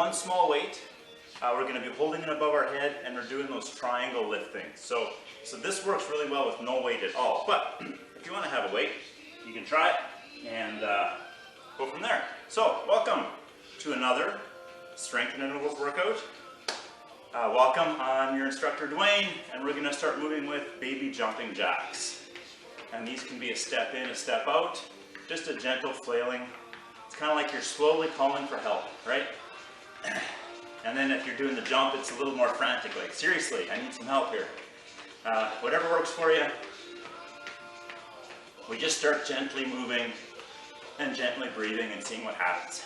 one small weight. We're going to be holding it above our head, and we're doing those triangle lift things. So this works really well with no weight at all. But if you want to have a weight, you can try it and go from there. So welcome to another strength and intervals workout. Welcome, I'm your instructor Duane, and we're going to start moving with baby jumping jacks. And these can be a step in, a step out, just a gentle flailing. It's kind of like you're slowly calling for help, right? And then if you're doing the jump, it's a little more frantic, like, seriously, I need some help here. Whatever works for you. We just start gently moving and gently breathing and seeing what happens.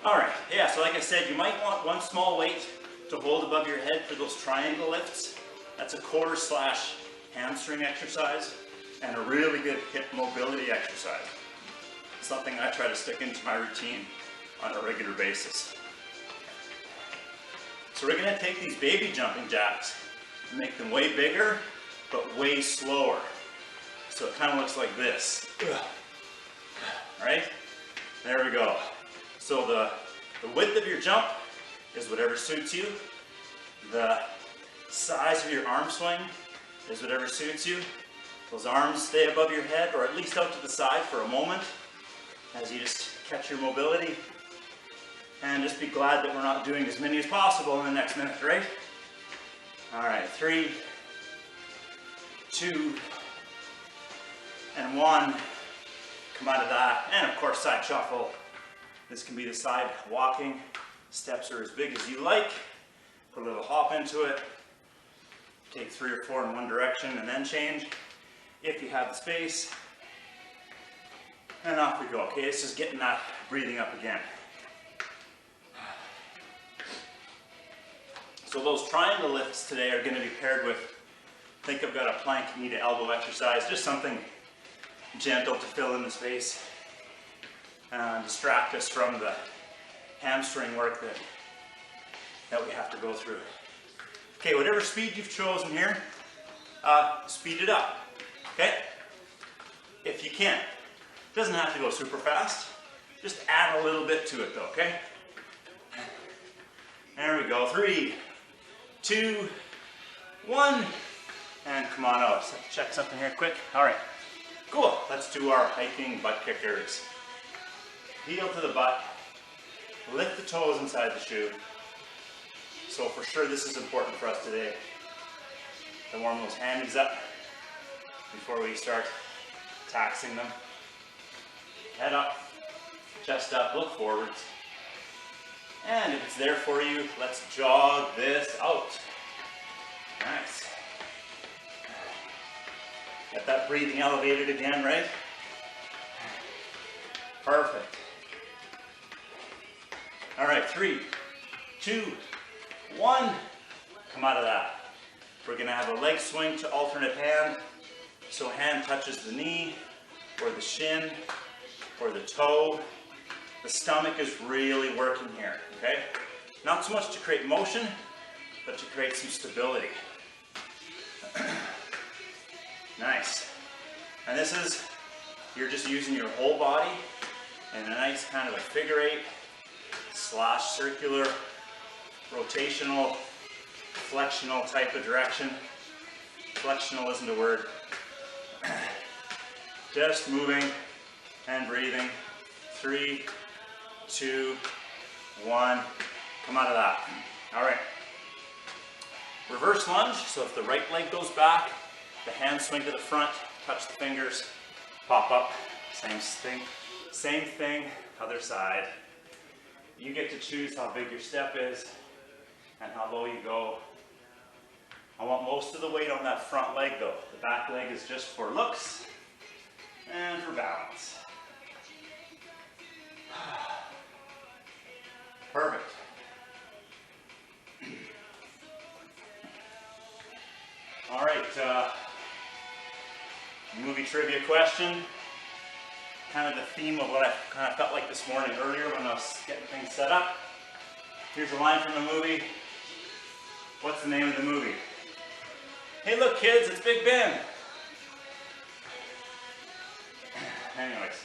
All right, yeah, so like I said, you might want one small weight to hold above your head for those triangle lifts. That's a core / hamstring exercise and a really good hip mobility exercise. Something I try to stick into my routine on a regular basis. So we're going to take these baby jumping jacks and make them way bigger, but way slower. So it kind of looks like this. Right? There we go. So the width of your jump is whatever suits you. The size of your arm swing is whatever suits you. Those arms stay above your head, or at least out to the side for a moment, as you just catch your mobility. And just be glad that we're not doing as many as possible in the next minute, right? All right, 3, 2, and 1. Come out of that, and of course side shuffle. This can be the side walking. Steps are as big as you like. Put a little hop into it. Take 3 or 4 in one direction and then change if you have the space. And off we go. Okay, it's just getting that breathing up again. So those triangle lifts today are going to be paired with, I think I've got a plank knee to elbow exercise, just something gentle to fill in the space and distract us from the hamstring work that we have to go through. Okay, whatever speed you've chosen here, speed it up, okay? If you can. It doesn't have to go super fast. Just add a little bit to it though, okay? There we go. 3, 2, 1, and come on out. So check something here quick. All right, cool. Let's do our hiking butt kickers. Heel to the butt. Lift the toes inside the shoe. So for sure this is important for us today, to warm those hammies up before we start taxing them. Head up, chest up, look forwards. And if it's there for you, let's jog this out. Nice. Get that breathing elevated again, right? Perfect. All right, 3, 2, 1. Come out of that. We're going to have a leg swing to alternate hand. So hand touches the knee, or the shin, or the toe. The stomach is really working here, okay? Not so much to create motion, but to create some stability. Nice. And this is, you're just using your whole body in a nice kind of a figure 8 / circular, rotational, flexional type of direction. Flexional isn't a word. Just moving and breathing. 3, 2, 1. Come out of that. All right. Reverse lunge. So if the right leg goes back, the hand swing to the front, touch the fingers, pop up. Same thing. Same thing, other side. You get to choose how big your step is and how low you go. I want most of the weight on that front leg though. The back leg is just for looks and for balance. Perfect. All right, movie trivia question. Kind of the theme of what I kind of felt like this morning earlier when I was getting things set up. Here's a line from the movie. What's the name of the movie? Hey look kids, it's Big Ben. Anyways,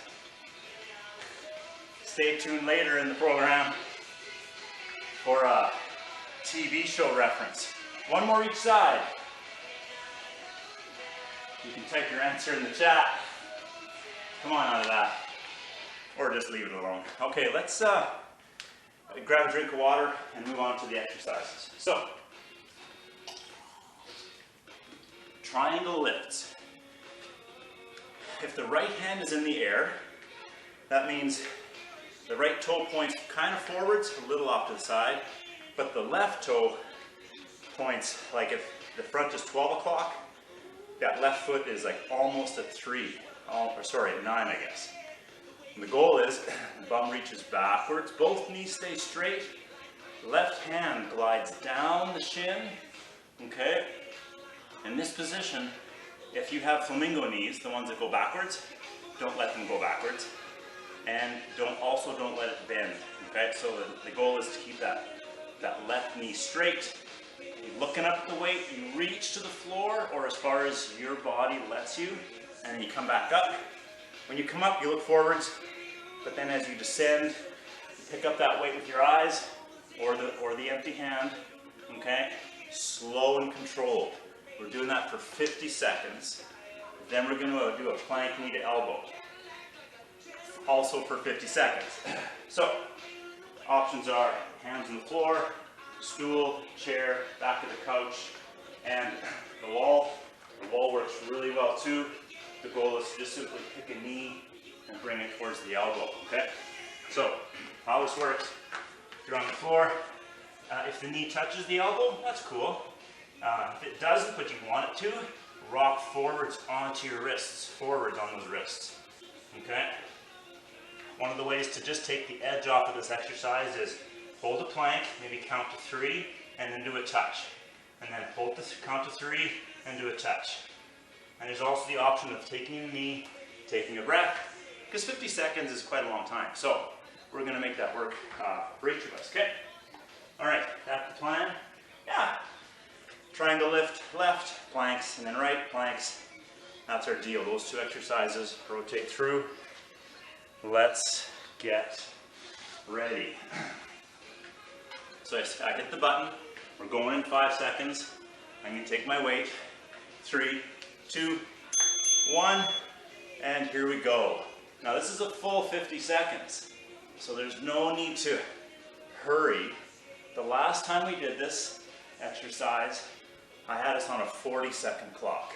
stay tuned later in the program. for a TV show reference. One more each side. You can type your answer in the chat. Come on out of that. Or just leave it alone. Okay, let's grab a drink of water and move on to the exercises. So, triangle lifts. If the right hand is in the air, that means the right toe points kind of forwards, a little off to the side, but the left toe points, like if the front is 12 o'clock, that left foot is like almost at 3, or sorry, at 9, I guess. And the goal is, the bum reaches backwards, both knees stay straight, left hand glides down the shin, okay? In this position, if you have flamingo knees, the ones that go backwards, don't let them go backwards. And don't let it bend, okay? So the goal is to keep that left knee straight. You're looking up at the weight, you reach to the floor or as far as your body lets you, and then you come back up. When you come up, you look forwards, but then as you descend, you pick up that weight with your eyes or the empty hand, okay? Slow and controlled. We're doing that for 50 seconds. Then we're going to do a plank knee to elbow. Also for 50 seconds. So, options are hands on the floor, stool, chair, back of the couch, and the wall. The wall works really well too. The goal is to just simply pick a knee and bring it towards the elbow, okay? So, how this works, if you're on the floor, if the knee touches the elbow, that's cool. If it doesn't, but you want it to, rock forwards onto your wrists, forwards on those wrists, okay? One of the ways to just take the edge off of this exercise is hold a plank, maybe count to 3, and then do a touch. And then hold the count to 3 and do a touch. And there's also the option of taking a knee, taking a breath, because 50 seconds is quite a long time. So we're going to make that work for each of us, okay? All right, that's the plan. Yeah. Triangle lift, left, planks, and then right, planks. That's our deal. Those two exercises, rotate through. Let's get ready. So I hit the button. We're going in 5 seconds. I'm going to take my weight. 3, 2, 1, and here we go. Now this is a full 50 seconds, so there's no need to hurry. The last time we did this exercise, I had us on a 40-second clock.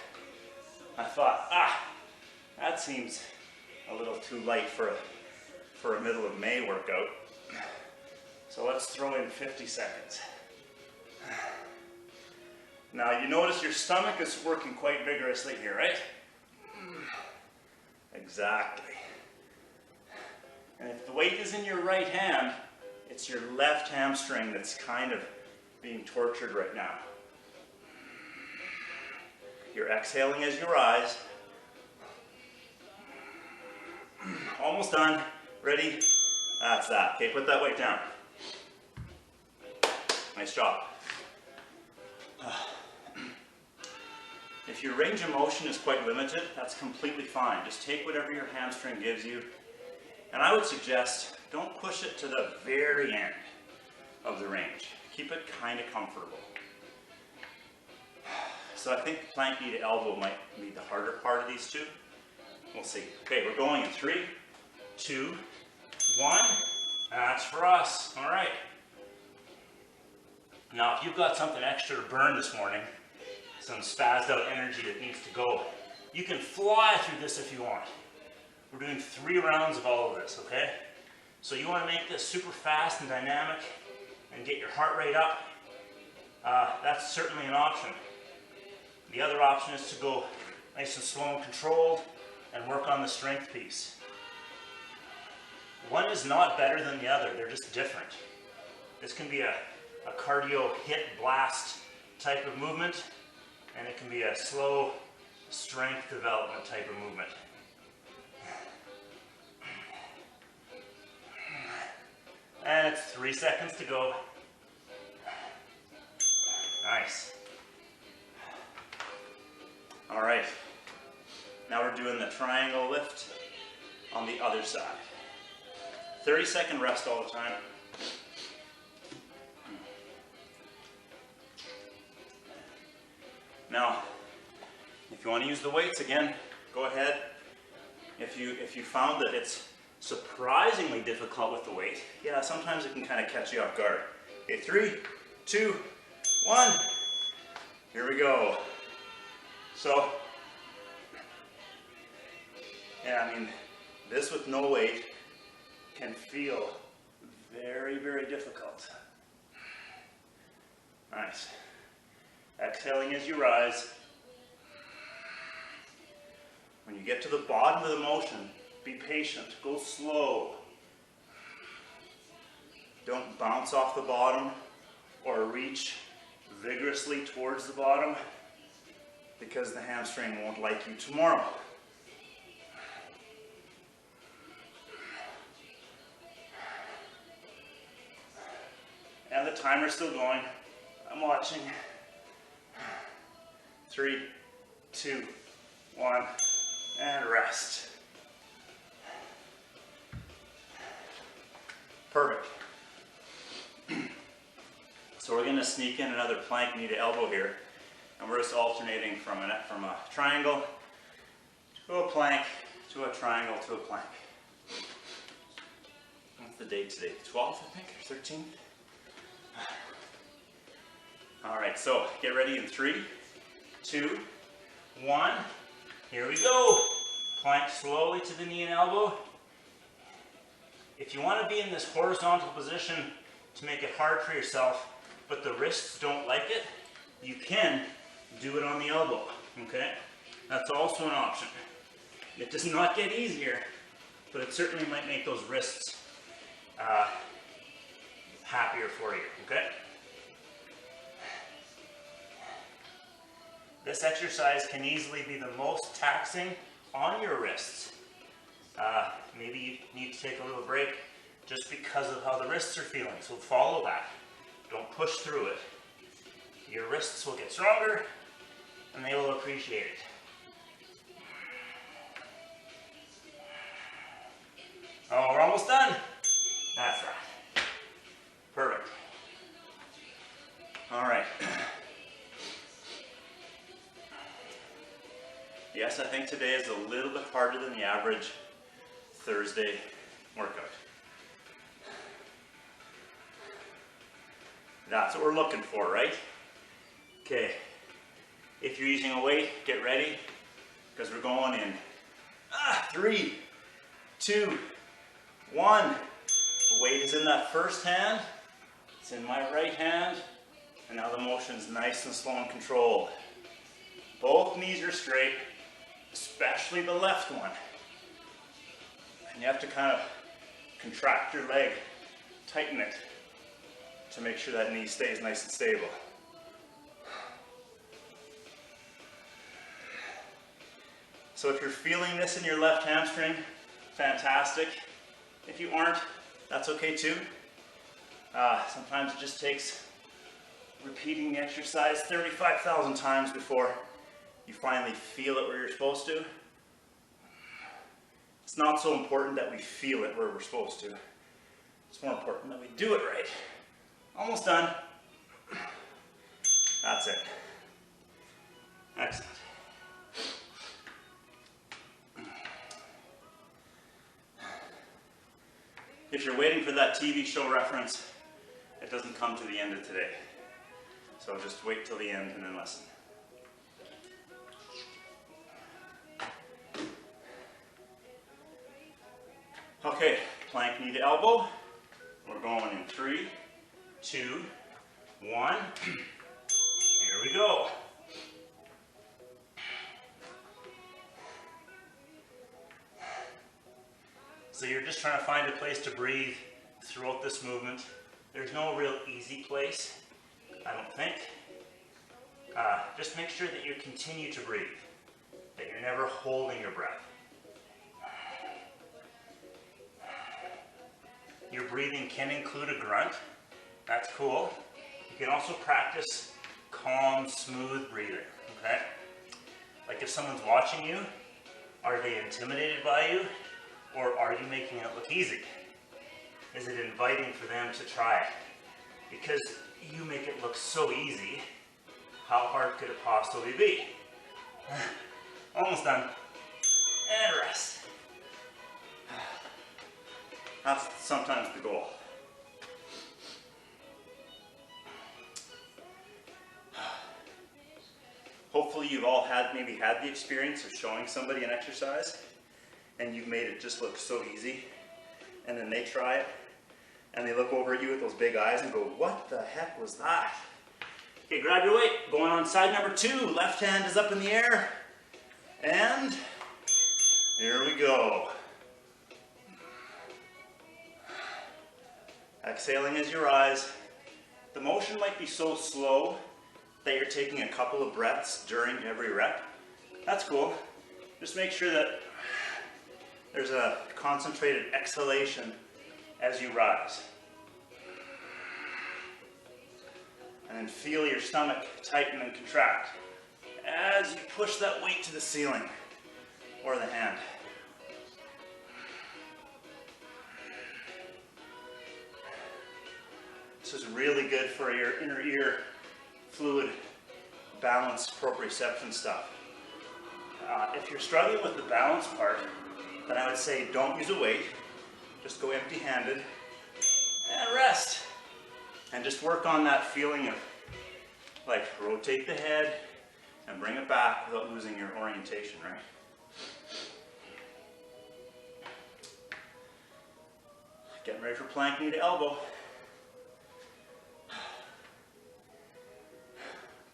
I thought, that seems a little too light for a middle of May workout. So let's throw in 50 seconds. Now you notice your stomach is working quite vigorously here, right? Exactly. And if the weight is in your right hand, it's your left hamstring that's kind of being tortured right now. You're exhaling as you rise. Almost done. Ready? That's that. Okay, put that weight down. Nice job. If your range of motion is quite limited, that's completely fine. Just take whatever your hamstring gives you. And I would suggest don't push it to the very end of the range. Keep it kind of comfortable. So I think plank knee to elbow might be the harder part of these two. We'll see. Okay, we're going in 3, 2, 1. That's for us. All right. Now, if you've got something extra to burn this morning, some spazzed out energy that needs to go, you can fly through this if you want. We're doing 3 rounds of all of this, okay? So you want to make this super fast and dynamic and get your heart rate up. That's certainly an option. The other option is to go nice and slow and controlled and work on the strength piece. One is not better than the other, they're just different. This can be a cardio hit blast type of movement, and it can be a slow strength development type of movement. And it's 3 seconds to go. Nice. All right. Now we're doing the triangle lift on the other side. 30-second rest all the time. Now, if you want to use the weights again, go ahead. If you found that it's surprisingly difficult with the weight, yeah, sometimes it can kind of catch you off guard. Okay, 3, 2, 1. Here we go. So, yeah, I mean, this with no weight can feel very, very difficult. Nice. Exhaling as you rise. When you get to the bottom of the motion, be patient, go slow. Don't bounce off the bottom or reach vigorously towards the bottom, because the hamstring won't like you tomorrow. And the timer's still going. I'm watching. 3, 2, 1, and rest. Perfect. So we're going to sneak in another plank knee to elbow here, and we're just alternating from a triangle to a plank to a triangle to a plank. What's the date today? 12th, I think, or 13th? All right, so get ready in 3, 2, 1. Here we go. Plank slowly to the knee and elbow. If you want to be in this horizontal position to make it hard for yourself, but the wrists don't like it, you can do it on the elbow, okay? That's also an option. It does not get easier, but it certainly might make those wrists happier for you, okay? This exercise can easily be the most taxing on your wrists. Maybe you need to take a little break just because of how the wrists are feeling, so follow that. Don't push through it. Your wrists will get stronger and they will appreciate it. Oh, we're almost done. That's right. Perfect. All right. Yes, I think today is a little bit harder than the average Thursday workout. That's what we're looking for, right? Okay. If you're using a weight, get ready, because we're going in 3, 2, 1. The weight is in that first hand. It's in my right hand. And now the motion's nice and slow and controlled. Both knees are straight, especially the left one. And you have to kind of contract your leg, tighten it to make sure that knee stays nice and stable. So if you're feeling this in your left hamstring, fantastic. If you aren't, that's okay too. Sometimes it just takes repeating the exercise 35,000 times before you finally feel it where you're supposed to. It's not so important that we feel it where we're supposed to. It's more important that we do it right. Almost done. That's it. Excellent. If you're waiting for that TV show reference, it doesn't come to the end of today. So just wait till the end and then listen. Okay, plank knee to elbow. We're going in 3, 2, 1. Here we go. So you're just trying to find a place to breathe throughout this movement. There's no real easy place, I don't think. Just make sure that you continue to breathe, that you're never holding your breath. Your breathing can include a grunt. That's cool. You can also practice calm, smooth breathing, okay? Like if someone's watching you, are they intimidated by you? Or are you making it look easy? Is it inviting for them to try it? Because you make it look so easy, How hard could it possibly be? Almost done. And rest. That's sometimes the goal. Hopefully you've all maybe had the experience of showing somebody an exercise and you've made it just look so easy, and then they try it and they look over at you with those big eyes and go, what the heck was that? Okay, grab your weight. Going on side number 2. Left hand is up in the air. And here we go. Exhaling as you rise. The motion might be so slow that you're taking a couple of breaths during every rep. That's cool. Just make sure that there's a concentrated exhalation as you rise. And then feel your stomach tighten and contract as you push that weight to the ceiling or the hand. This is really good for your inner ear fluid balance proprioception stuff. If you're struggling with the balance part, then I would say don't use a weight. Just go empty-handed and rest. And just work on that feeling of, like, rotate the head and bring it back without losing your orientation, right? Getting ready for plank knee to elbow.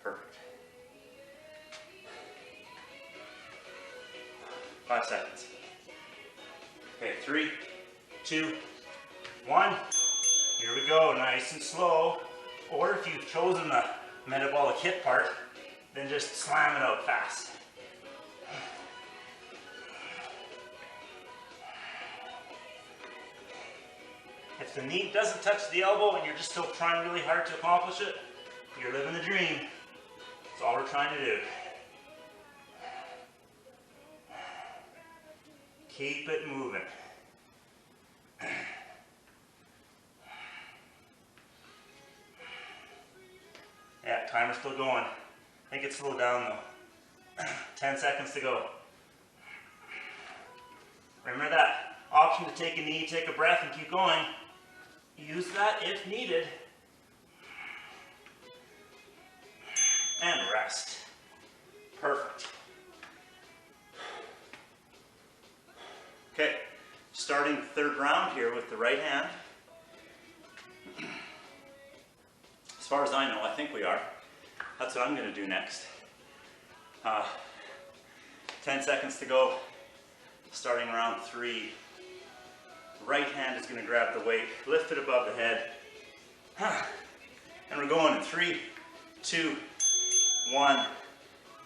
Perfect. 5 seconds. Okay, 3, 2, 1. Here we go, nice and slow. Or if you've chosen the metabolic hit part, then just slam it out fast. If the knee doesn't touch the elbow and you're just still trying really hard to accomplish it, you're living the dream. That's all we're trying to do. Keep it moving. Yeah, timer's still going. I think it slowed down though. 10 seconds to go. Remember that option to take a knee, take a breath, and keep going. Use that if needed. And rest. Perfect. Okay, starting third round here with the right hand. As far as I know, I think we are. That's what I'm going to do next. 10 seconds to go, starting round 3. Right hand is going to grab the weight, lift it above the head. And we're going in 3, 2, 1.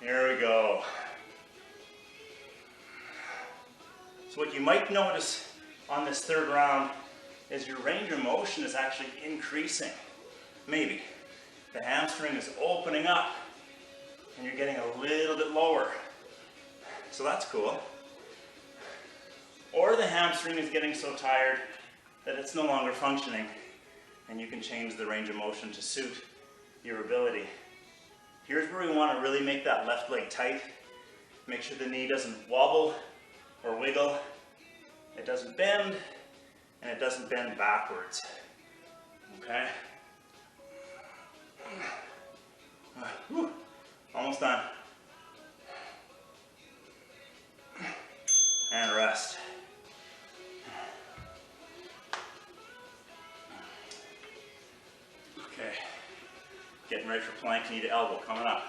Here we go. So what you might notice on this third round is your range of motion is actually increasing. Maybe. The hamstring is opening up and you're getting a little bit lower. So that's cool. Or the hamstring is getting so tired that it's no longer functioning and you can change the range of motion to suit your ability. Here's where we want to really make that left leg tight. Make sure the knee doesn't wobble or wiggle. It doesn't bend and it doesn't bend backwards. Okay? Whew. Almost done. And rest. Okay. Getting ready for plank knee to elbow coming up.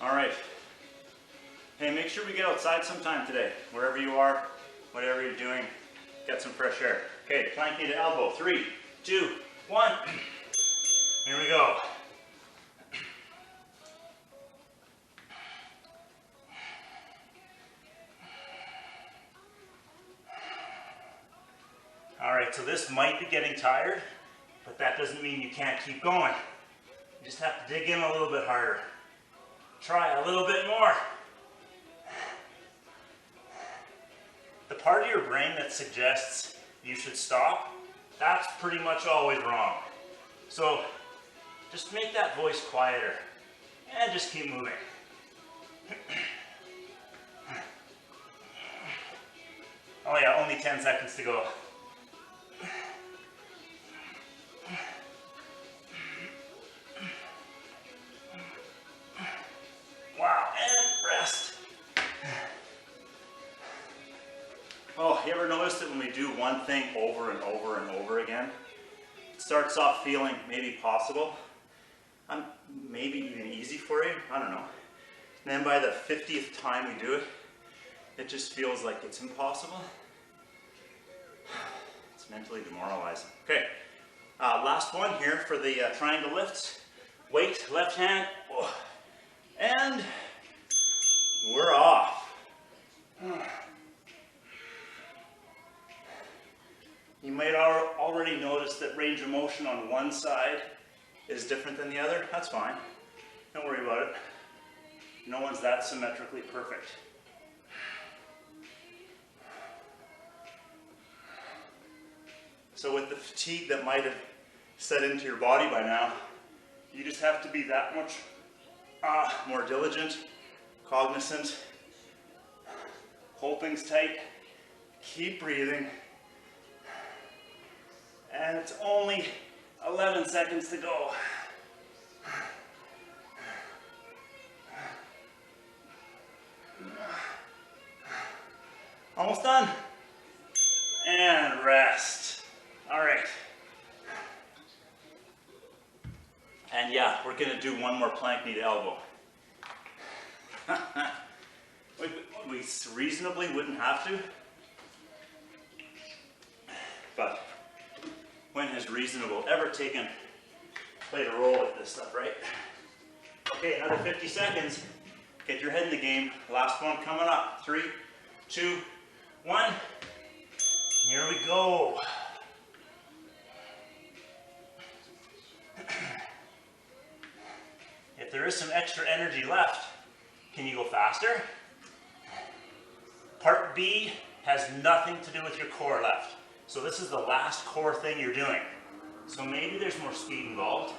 All right. Hey, make sure we get outside sometime today. Wherever you are, whatever you're doing, get some fresh air. Okay, plank knee to elbow. 3, 2, 1. Here we go. All right, so this might be getting tired, but that doesn't mean you can't keep going. You just have to dig in a little bit harder. Try a little bit more. The part of your brain that suggests you should stop, that's pretty much always wrong. So just make that voice quieter and just keep moving. Oh yeah, only 10 seconds to go. Wow, and rest. Oh, you ever noticed that when we do one thing over and over and over again, it starts off feeling maybe possible, maybe even easy for you, I don't know. And then by the 50th time we do it, it just feels like it's impossible. It's mentally demoralizing. Okay, last one here for the triangle lifts. Weight, left hand, and we're off. You might already notice that range of motion on one side is different than the other. That's fine. Don't worry about it. No one's that symmetrically perfect. So with the fatigue that might have set into your body by now, you just have to be that much more diligent, cognizant, hold things tight, keep breathing, and it's only 11 seconds to go. Almost done. And rest. All right. And yeah, we're gonna do one more plank knee to elbow. We reasonably wouldn't have to, but when has reasonable ever played a role with this stuff, right? Okay, another 50 seconds. Get your head in the game. Last one coming up. 3, 2, 1. Here we go. If there is some extra energy left, can you go faster? Part B has nothing to do with your core left. So this is the last core thing you're doing. So maybe there's more speed involved.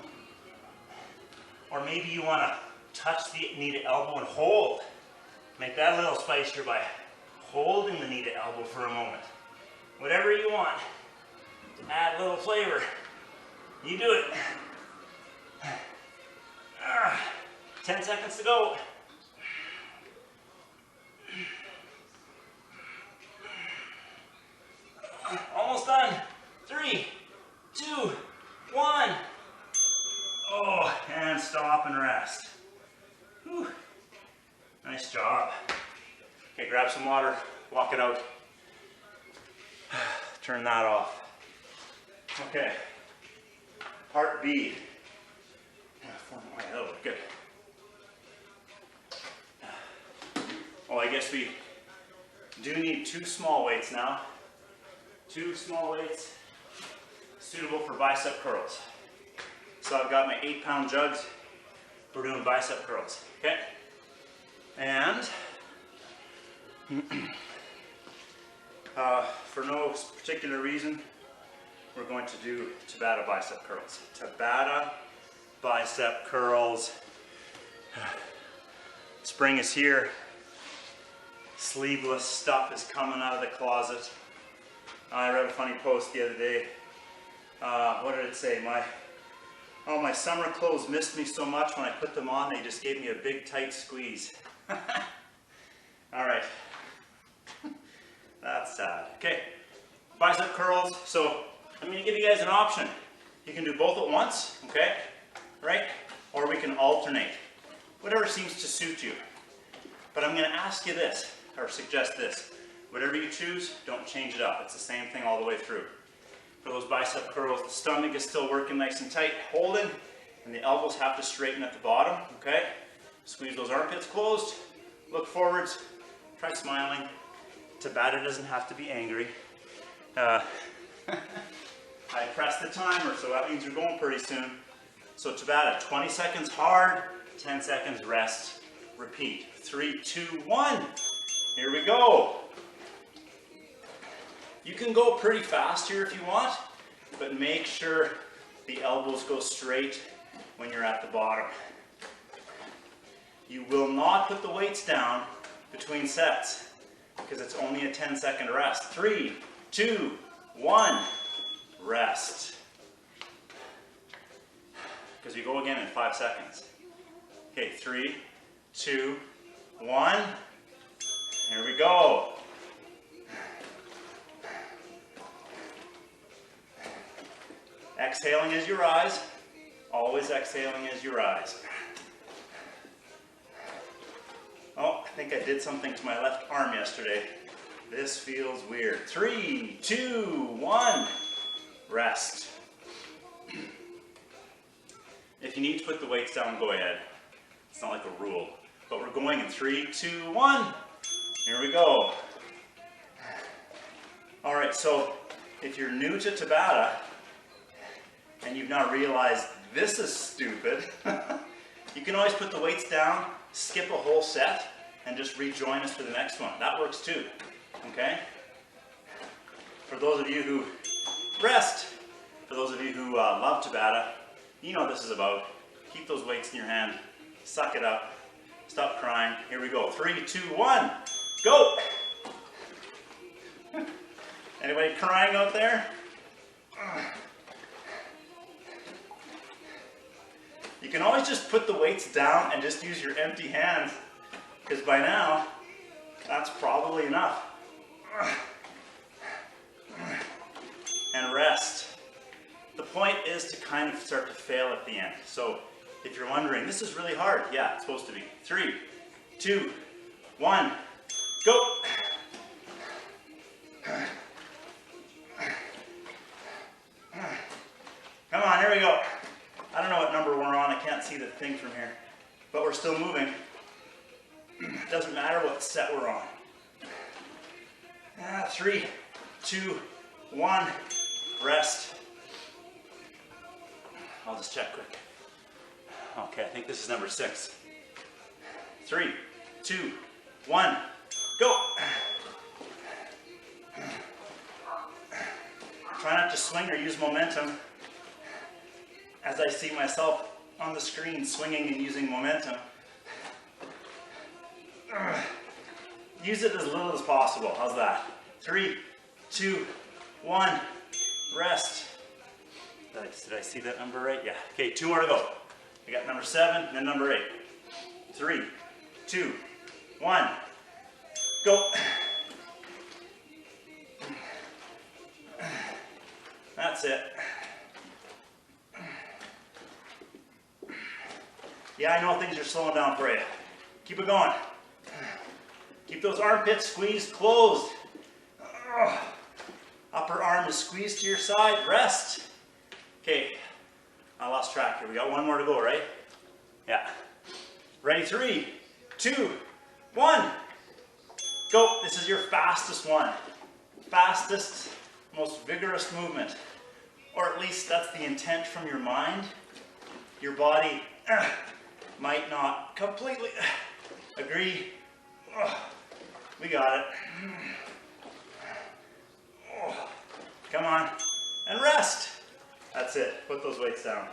Or maybe you want to touch the knee to elbow and hold. Make that a little spicier by holding the knee to elbow for a moment. Whatever you want to add a little flavor, you do it. 10 seconds to go. Almost done. 3, 2, 1. Oh, and stop and rest. Whew. Nice job. Okay, grab some water, walk it out. Turn that off. Okay, part B. Oh, good. Oh, I guess we do need 2 small weights now. 2 small weights suitable for bicep curls. So I've got my 8-pound jugs. We're doing bicep curls, okay? And for no particular reason, we're going to do Tabata bicep curls. Tabata bicep curls. Spring is here. Sleeveless stuff is coming out of the closet. I read a funny post the other day. What did it say? My summer clothes missed me so much when I put them on, they just gave me a big tight squeeze. All right. That's sad. Okay, bicep curls. So I'm going to give you guys an option. You can do both at once, okay? Right? Or we can alternate. Whatever seems to suit you. But I'm going to ask you this, or suggest this. Whatever you choose, don't change it up. It's the same thing all the way through. For those bicep curls, the stomach is still working nice and tight, holding, and the elbows have to straighten at the bottom, okay? Squeeze those armpits closed, look forwards, try smiling. Tabata doesn't have to be angry. I pressed the timer, so that means you're going pretty soon. So Tabata, 20 seconds hard, 10 seconds rest. Repeat. 3, 2, 1. Here we go. can go pretty fast here if you want, but make sure the elbows go straight when you're at the bottom. You will not put the weights down between sets because it's only a 10-second rest. 3, 2, 1, rest. Because you go again in 5 seconds. Okay, 3, 2, 1. Here we go. Exhaling as you rise. Always exhaling as you rise. Oh, I think I did something to my left arm yesterday. This feels weird. 3, 2, 1. Rest. If you need to put the weights down, go ahead. It's not like a rule. But we're going in 3, 2, 1. Here we go. Alright, so if you're new to Tabata and you've now realized this is stupid, you can always put the weights down, skip a whole set, and just rejoin us for the next one. That works too. Okay? For those of you who rest, for those of you who love Tabata, you know what this is about. Keep those weights in your hand. Suck it up. Stop crying. Here we go. 3, 2, 1. Go! Anybody crying out there? You can always just put the weights down and just use your empty hands, because by now, that's probably enough. And rest. The point is to kind of start to fail at the end. So if you're wondering, this is really hard. Yeah, it's supposed to be. 3, 2, 1, go! Come on, here we go. I don't know what number we're on. I can't see the thing from here. But we're still moving. Doesn't matter what set we're on. 3, 2, 1, rest. I'll just check quick. Okay, I think this is number 6. 3, 2, 1, go! Try not to swing or use momentum, as I see myself on the screen swinging and using momentum. Use it as little as possible. How's that? 3, 2, 1, rest. Did I see that number right? Yeah. Okay, 2 more to go. I got number 7, then number 8. 3, 2, 1, go. That's it. Yeah, I know things are slowing down for you. Keep it going. Keep those armpits squeezed closed. Upper arm is squeezed to your side. Rest. Okay, I lost track here. We got 1 more to go, right? Yeah. Ready? 3, 2, 1. Go. This is your fastest one. Fastest, most vigorous movement. Or at least that's the intent from your mind. Your body might not completely agree. We got it. Come on. And rest. That's it. Put those weights down.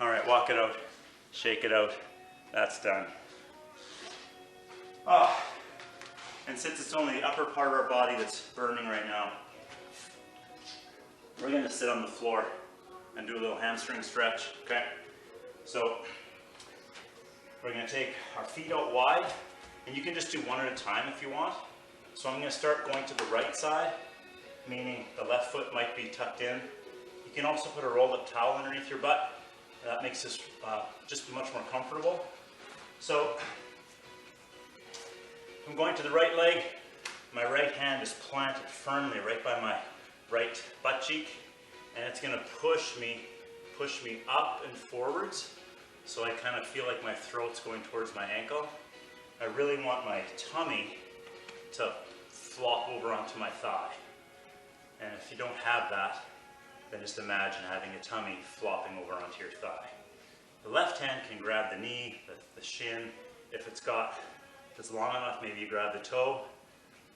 All right, walk it out. Shake it out. That's done. Oh. And since it's only the upper part of our body that's burning right now, we're going to sit on the floor and do a little hamstring stretch, okay? So we're going to take our feet out wide, and you can just do one at a time if you want. So I'm going to start going to the right side, meaning the left foot might be tucked in. You can also put a rolled up towel underneath your butt. That makes this just much more comfortable. So I'm going to the right leg. My right hand is planted firmly right by my right butt cheek, and it's going to push me up and forwards, so I kind of feel like my throat's going towards my ankle. I really want my tummy to flop over onto my thigh. And if you don't have that, then just imagine having a tummy flopping over onto your thigh. The left hand can grab the knee, the shin. If it's long enough, maybe you grab the toe.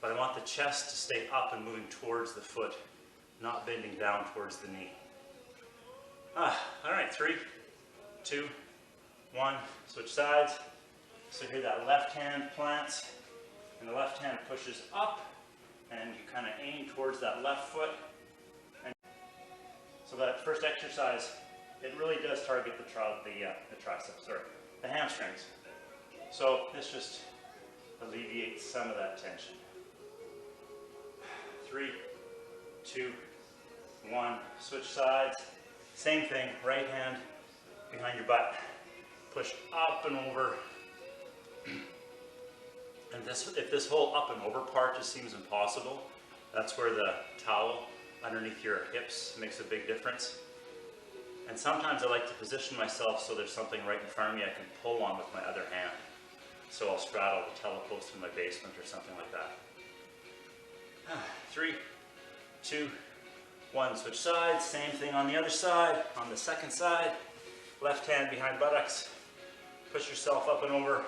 but I want the chest to stay up and moving towards the foot, not bending down towards the knee. All right, 3, 2, 1, switch sides. So here that left hand plants, and the left hand pushes up, and you kind of aim towards that left foot. And so that first exercise, it really does target the triceps, or the hamstrings. So this just alleviates some of that tension. 3, 2, 1, switch sides. Same thing, right hand behind your butt. Push up and over. And if this whole up and over part just seems impossible, that's where the towel underneath your hips makes a big difference. And sometimes I like to position myself so there's something right in front of me I can pull on with my other hand. So I'll straddle the telepost in my basement or something like that. 3, 2, 1, switch sides. Same thing on the other side. On the second side, left hand behind buttocks. Push yourself up and over.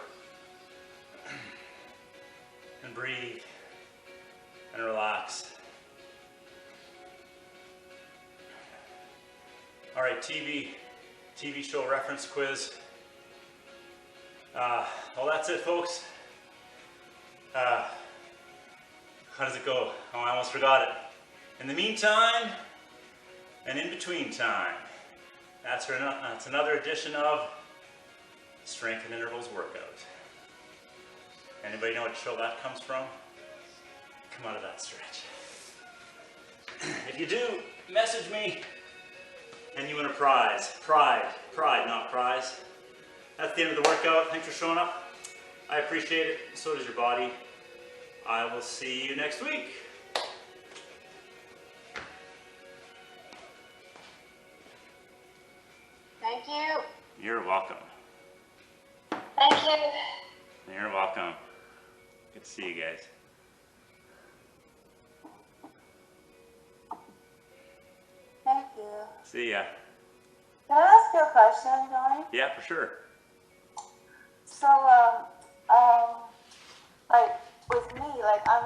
And breathe. And relax. All right, TV show reference quiz. Well, that's it, folks. How does it go? Oh, I almost forgot it. In the meantime, and in between time, that's another edition of Strength and Intervals Workout. Anybody know what show that comes from? Come out of that stretch. If you do, message me. And you win a prize. Pride, not prize. That's the end of the workout. Thanks for showing up. I appreciate it. So does your body. I will see you next week. Thank you. You're welcome. Thank you. You're welcome. Good to see you guys. Thank you. See ya. Can I ask you a question, Duane? Yeah, for sure. So, like with me, like I'm